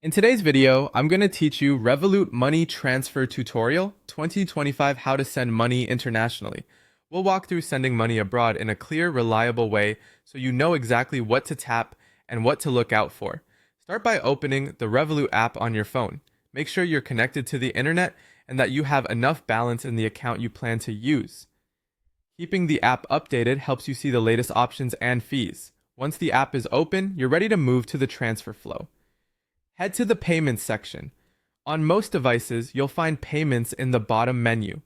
In today's video, I'm going to teach you Revolut Money Transfer Tutorial 2025 How to Send Money Internationally. We'll walk through sending money abroad in a clear, reliable way so you know exactly what to tap and what to look out for. Start by opening the Revolut app on your phone. Make sure you're connected to the internet and that you have enough balance in the account you plan to use. Keeping the app updated helps you see the latest options and fees. Once the app is open, you're ready to move to the transfer flow. Head to the Payments section. On most devices, you'll find Payments in the bottom menu.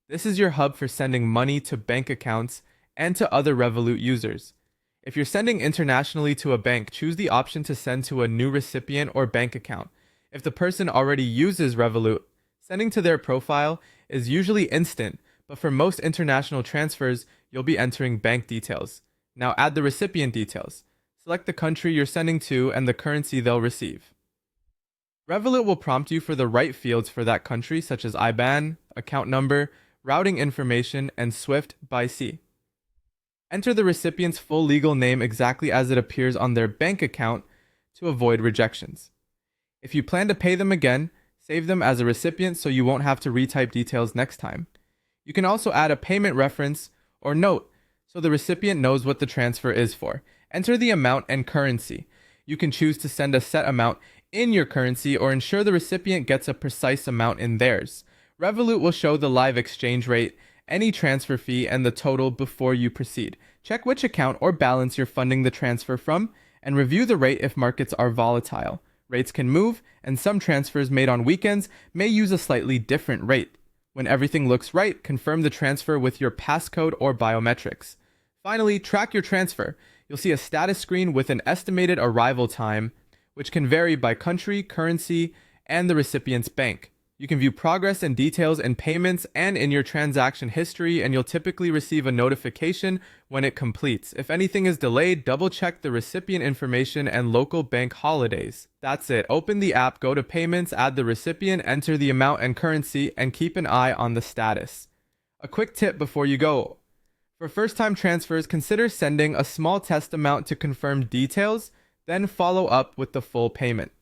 This is your hub for sending money to bank accounts and to other Revolut users. If you're sending internationally to a bank, choose the option to send to a new recipient or bank account. If the person already uses Revolut, sending to their profile is usually instant, but for most international transfers, you'll be entering bank details. Now add the recipient details. Select the country you're sending to and the currency they'll receive. Revolut will prompt you for the right fields for that country, such as IBAN, account number, routing information, and SWIFT by sea. Enter the recipient's full legal name exactly as it appears on their bank account to avoid rejections. If you plan to pay them again, save them as a recipient so you won't have to retype details next time. You can also add a payment reference or note so the recipient knows what the transfer is for. Enter the amount and currency. You can choose to send a set amount in your currency or ensure the recipient gets a precise amount in theirs. Revolut will show the live exchange rate, any transfer fee, and the total before you proceed. Check which account or balance you're funding the transfer from, and review the rate if markets are volatile. Rates can move, and some transfers made on weekends may use a slightly different rate. When everything looks right, confirm the transfer with your passcode or biometrics. Finally, track your transfer. You'll see a status screen with an estimated arrival time, which can vary by country, currency, and the recipient's bank. You can view progress and details in payments and in your transaction history, and you'll typically receive a notification when it completes. If anything is delayed, double-check the recipient information and local bank holidays. That's it. Open the app, go to Payments, add the recipient, enter the amount and currency, and keep an eye on the status. A quick tip before you go. For first-time transfers, consider sending a small test amount to confirm details, then follow up with the full payment.